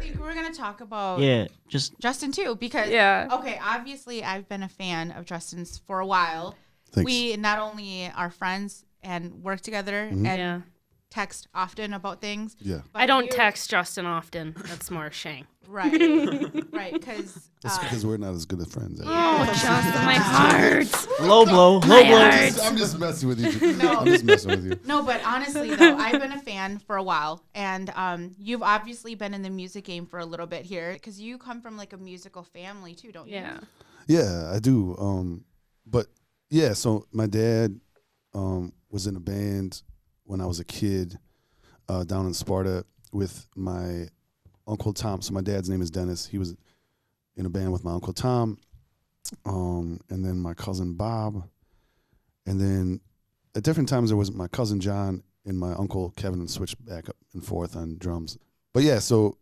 think we're gonna talk about just Justin too, because okay, obviously I've been a fan of Justin's for a while. Thanks. We not only are friends and work together and text often about things. Yeah, I don't text Justin often. That's more Shane. Right, right, because that's because we're not as good as friends. Oh, Justin, my heart. Low blow. I'm just messing with you. No. I'm just messing with you. No, but honestly though, I've been a fan for a while, and you've obviously been in the music game for a little bit here, because you come from like a musical family too, don't you? Yeah. Yeah, I do. But yeah, so my dad was in a band when I was a kid down in Sparta with my Uncle Tom. So my dad's name is Dennis. He was in a band with my Uncle Tom, and then my cousin Bob, and then at different times there was my cousin John and my Uncle Kevin, switched back up and forth on drums. But yeah, so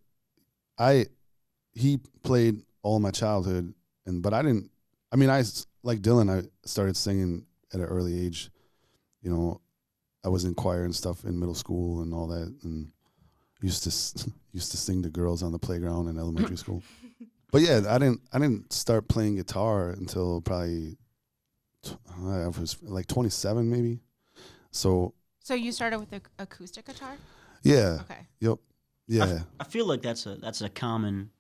he played all my childhood, but I didn't. I mean, I like Dylan. I started singing at an early age. You know, I was in choir and stuff in middle school and all that, and used to sing to girls on the playground in elementary school. But yeah, I didn't start playing guitar until probably I was like 27 maybe. So you started with the acoustic guitar? Yeah. Okay. Yep. Yeah. I feel like that's a common.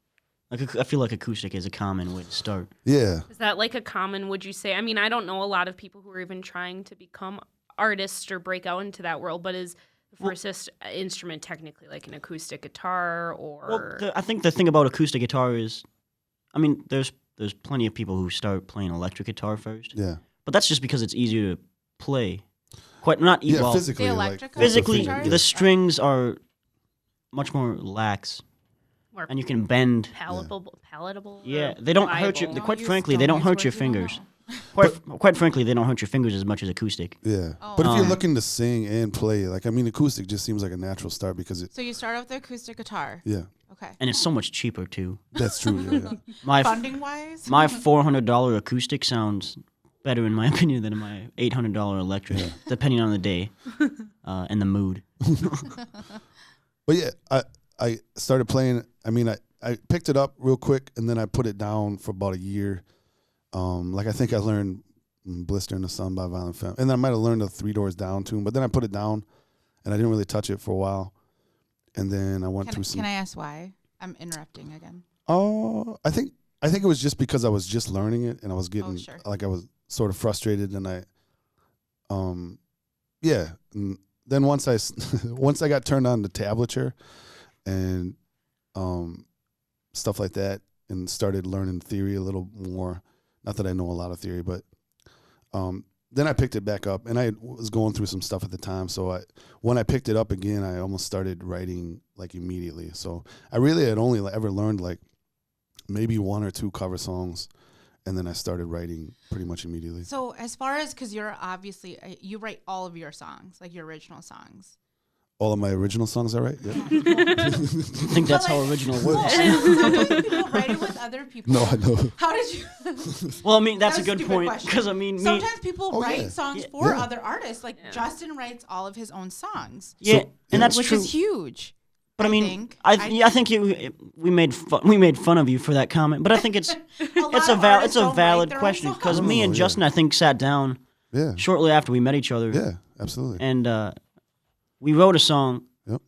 Like I feel like acoustic is a common way to start. Yeah. Is that like a common? Would you say? I mean, I don't know a lot of people who are even trying to become artists or break out into that world, but is the first instrument technically like an acoustic guitar or? Well, I think the thing about acoustic guitar is, I mean, there's plenty of people who start playing electric guitar first. Yeah. But that's just because it's easier to play. Quite not easy. Yeah, physically. The electric physically, guitars? the strings are much more lax. More and you can bend. Palatable. Yeah, they don't hurt you. pliable? Quite frankly, they don't hurt your fingers. Quite frankly, they don't hurt your fingers as much as acoustic. Yeah. Oh, But if you're looking to sing and play, like, I mean, acoustic just seems like a natural start because it. So you start with the acoustic guitar. Yeah. Okay. And it's so much cheaper too. That's true. Yeah. Funding wise. My $400 acoustic sounds better in my opinion than my $800 electric, depending on the day and the mood. But yeah, I started playing. I mean, I picked it up real quick and then I put it down for about a year. Like I think I learned "Blister in the Sun" by Violent Femmes, and then I might have learned the Three Doors Down tune. But then I put it down, and I didn't really touch it for a while. And then I went through some. Can I ask why? I'm interrupting again. Oh, I think it was just because I was just learning it, and I was getting sure. I was sort of frustrated, and yeah. And then once I got turned on to tablature, and stuff like that, and started learning theory a little more. Not that I know a lot of theory, but then I picked it back up, and I was going through some stuff at the time. So when I picked it up again, I almost started writing like immediately. So I really had only ever learned like maybe one or two cover songs, and then I started writing pretty much immediately. So as far as, because you're obviously, you write all of your songs, like your original songs. All of my original songs I write? Yeah. I think that's how original works. So do people write it with other people? No, I know. How did you? Well, I mean, that's a That's a good stupid point. question. Because, I mean, Sometimes people write songs for Yeah. other artists. Like Justin writes all of his own songs. Yeah, and that's which true. is huge. But I mean, I think we made fun of you for that comment. But I think it's a valid question because me and Justin, I think, sat down shortly after we met each other. Yeah, absolutely. And we wrote a song. Yep.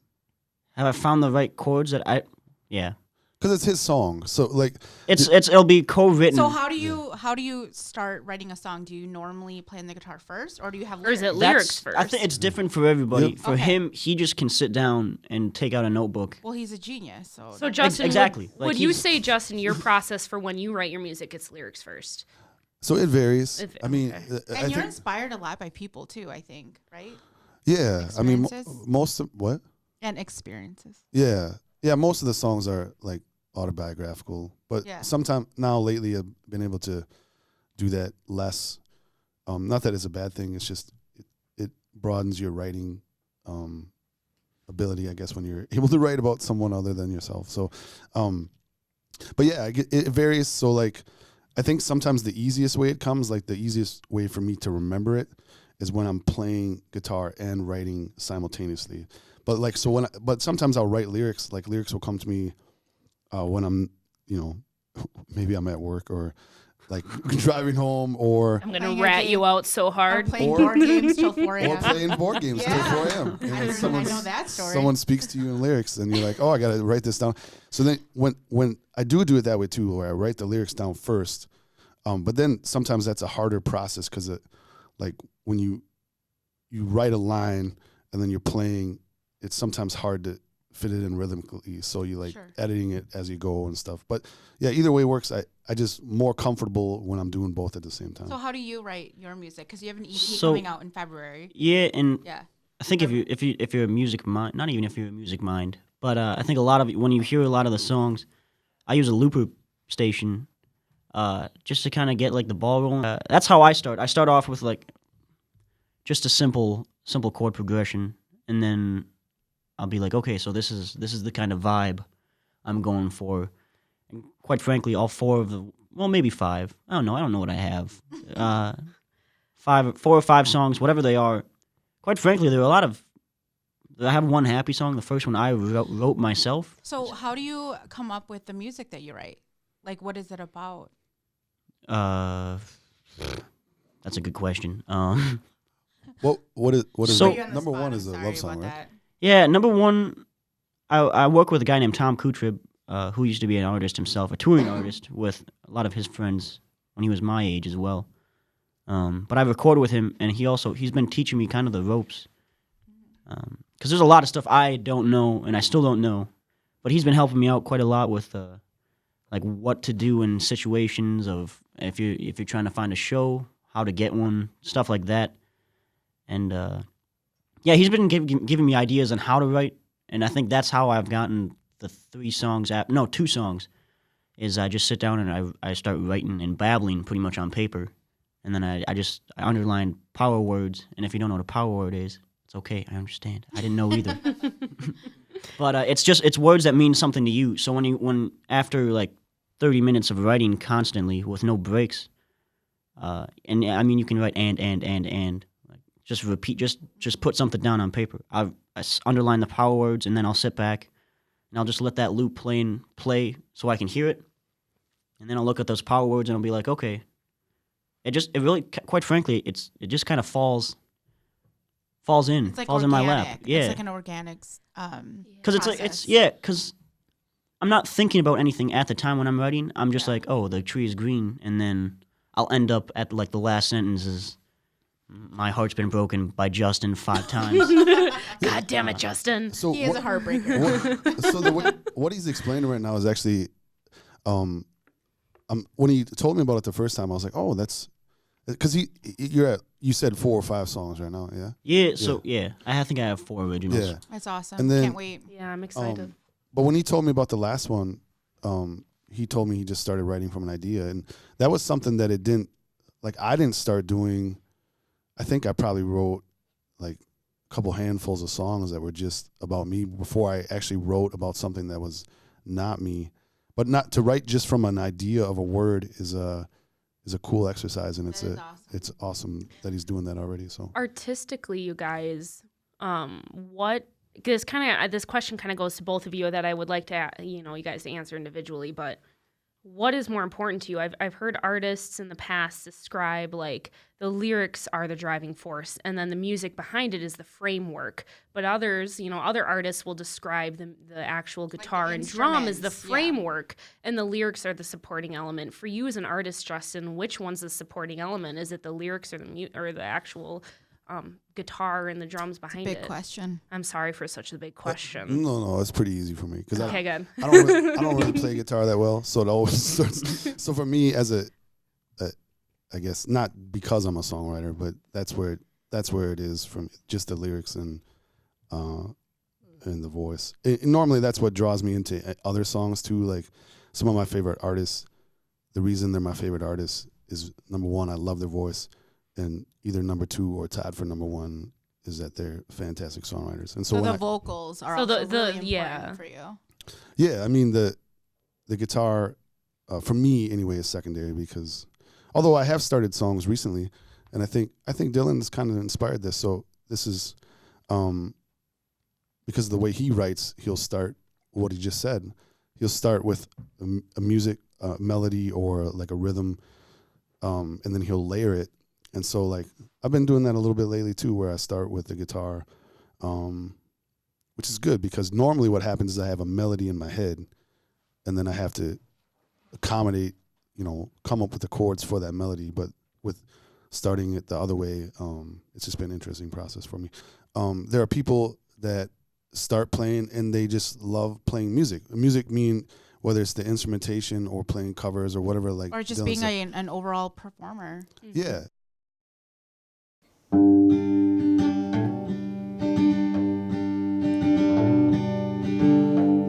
Have I found the right chords that yeah. Because it's his song, so like it'll be co-written. So how do you start writing a song? Do you normally play on the guitar first, or do you have lyrics? Or is it lyrics first? I think it's different for everybody. Yep. For him, he just can sit down and take out a notebook. Well, he's a genius, so. So Justin, exactly. Would you say, Justin, your process for when you write your music, it's lyrics first? So it varies. I mean, and you're inspired a lot by people too, I think, right? Yeah, I mean, Experiences? most of what? And experiences. Yeah, most of the songs are like autobiographical, but sometimes now lately I've been able to do that less. Not that it's a bad thing. It's just it broadens your writing ability, I guess, when you're able to write about someone other than yourself. So, but yeah, it varies. So like, I think sometimes the easiest way it comes, like the easiest way for me to remember it, is when I'm playing guitar and writing simultaneously. But like, but sometimes I'll write lyrics. Like lyrics will come to me when I'm, maybe I'm at work or like driving home, or I'm gonna rat you out so hard. Playing board games till 4 a.m. Or playing board games till 4 a.m. And I know that story. Someone speaks to you in lyrics, and you're like, oh, I gotta write this down. So then when I do it that way too, where I write the lyrics down first, but then sometimes that's a harder process because like when you write a line and then you're playing, it's sometimes hard to fit it in rhythmically. So you like editing it as you go and stuff. But yeah, either way works. I just more comfortable when I'm doing both at the same time. So how do you write your music? Because you have an EP coming out in February. Yeah, and I think if you're a music mind, not even if you're a music mind, but I think a lot of when you hear a lot of the songs, I use a looper station, just to kind of get like the ball rolling. That's how I start. I start off with like just a simple chord progression, and then I'll be like, okay, so this is the kind of vibe I'm going for. And quite frankly, all maybe 5. I don't know what I have. 4 or 5 songs, whatever they are. Quite frankly, there are a lot of. I have one happy song. The first one I wrote myself. So how do you come up with the music that you write? Like, what is it about? That's a good question. What is so number one is a love song, right? That. Yeah, number one, I work with a guy named Tom Kutrib, who used to be an artist himself, a touring artist with a lot of his friends when he was my age as well. But I recorded with him, and he's been teaching me kind of the ropes. Because there's a lot of stuff I don't know, and I still don't know. But he's been helping me out quite a lot with like what to do in situations of if you're trying to find a show, how to get one, stuff like that. And he's been giving me ideas on how to write, and I think that's how I've gotten the 2 songs, is I just sit down and I start writing and babbling pretty much on paper, and then I underline power words, and if you don't know what a power word is, it's okay, I understand. I didn't know either. But it's words that mean something to you, so when after like 30 minutes of writing constantly with no breaks, and I mean you can write and. Just repeat, just put something down on paper. I underline the power words, and then I'll sit back, and I'll just let that loop play so I can hear it. And then I'll look at those power words, and I'll be like, okay. It really, quite frankly, it just kind of falls in, it's like falls organic. in my lap. Yeah, it's like an organic. Because because I'm not thinking about anything at the time when I'm writing. I'm just like, oh, the tree is green, and then I'll end up at like the last sentence is, my heart's been broken by Justin 5 times. God damn it, Justin. So he is a heartbreaker. So what he's explaining right now is actually, when he told me about it the first time, I was like, oh, that's, because you said 4 or 5 songs right now, yeah? Yeah, so I think I have 4 originals. Yeah. That's awesome. And then, can't wait. Yeah, I'm excited. But when he told me about the last one, he told me he just started writing from an idea, and that was something that I didn't start doing. I think I probably wrote like a couple handfuls of songs that were just about me before I actually wrote about something that was not me. But not to write just from an idea of a word is a cool exercise, and it's awesome that he's doing that already. So artistically, you guys, this question kind of goes to both of you that I would like to you guys to answer individually, but. What is more important to you? I've heard artists in the past describe like the lyrics are the driving force, and then the music behind it is the framework. But others, other artists will describe the actual guitar and drum as the framework, and the lyrics are the supporting element. For you as an artist, Justin, which one's the supporting element? Is it the lyrics or the actual guitar and the drums behind it? Big question. I'm sorry for such a big question. No, it's pretty easy for me because okay, good. I don't really play guitar that well, so it always starts. So for me, as I guess not because I'm a songwriter, but that's where it is from just the lyrics and the voice. Normally, that's what draws me into other songs too. Like some of my favorite artists, the reason they're my favorite artists is number one, I love their voice. And either number 2 or tied for number 1 is that they're fantastic songwriters. And so the vocals are also really important for you. Yeah, I mean the guitar, for me anyway, is secondary because although I have started songs recently, and I think Dylan has kind of inspired this. So this is because of the way he writes, he'll start what he just said. he'll start with a music melody or like a rhythm, and then he'll layer it. And so like I've been doing that a little bit lately too, where I start with the guitar, which is good because normally what happens is I have a melody in my head, and then I have to accommodate, come up with the chords for that melody. But with starting it the other way, it's just been an interesting process for me. There are people that start playing and they just love playing music. Music mean whether it's the instrumentation or playing covers or whatever, like, or just being an overall performer. Yeah. I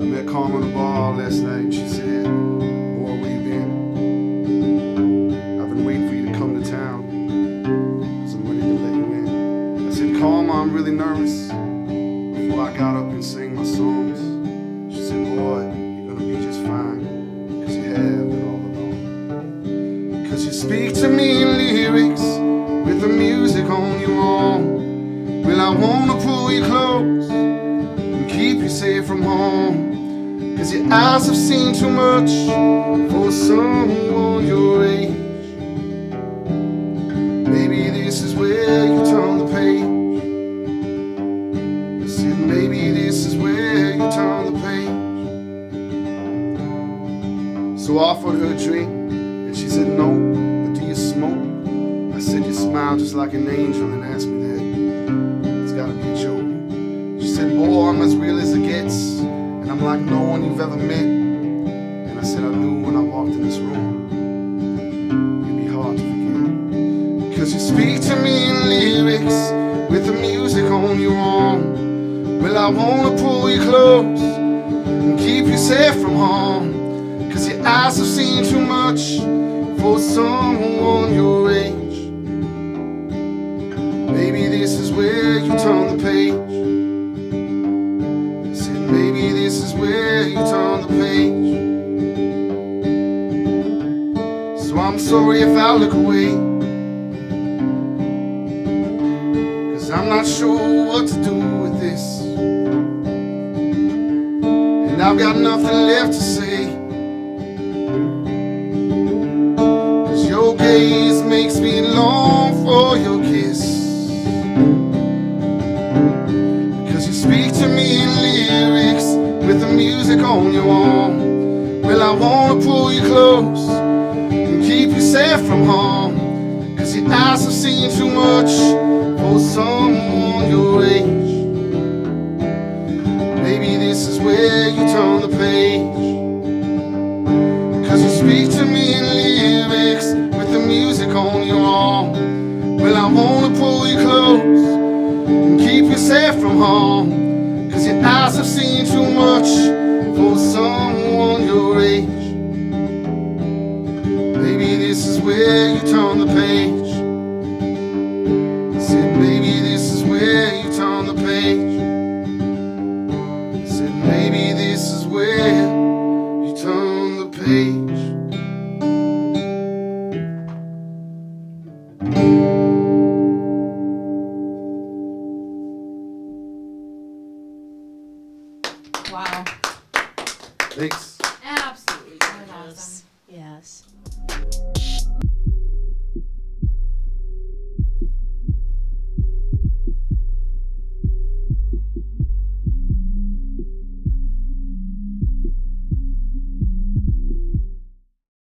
met Carmen on the bar last night and she said, "Boy, where you been? I've been waiting for you to come to town, 'cause I'm ready to let you in." I said, "Carmen, I'm really nervous." Before I got up and sang my songs, she said, "Boy, you're gonna be just fine, 'cause you have it all along. 'Cause you speak to me in lyrics with the music on your own. Well, I wanna pull you close and keep you safe from home. 'Cause your eyes have seen too much for someone your age. Maybe this is where you turn the page." I said, "Maybe this is where you turn the page." So I offered her a drink and she said, "No, but do you smoke?" I said, "You smile just like an angel," and asked me that. It's gotta be a joke. She said, "Boy, I'm as real as it gets, and I'm like no one you've ever met." And I said, "I knew when I walked in this room, you'd be hard to forget. 'Cause you speak to me in lyrics with the music on your arm. Well, I wanna pull you close and keep you safe from harm. 'Cause your eyes have seen too much for someone your age. Maybe this is where you turn the page." I said, "Maybe this is where you turn the page." So I'm sorry if I look away, 'cause I'm not sure what to do with this, and I've got nothing left to say. 'Cause your gaze makes me long for your kiss. Because you speak to me in lyrics with the music on your arm. Well, I wanna pull you close and keep you safe from harm. 'Cause your eyes have seen too much for someone your age. Maybe this is where you turn the page. 'Cause you speak to me in lyrics with the music on your arm. Well, I wanna pull you close and keep you safe from harm. 'Cause your eyes have seen too much for someone your age. Maybe this is where you turn the page. I said, "Maybe this is where you turn the page." I said, "Maybe this is where you turn the page." Wow. Thanks. Absolutely gorgeous. Yes.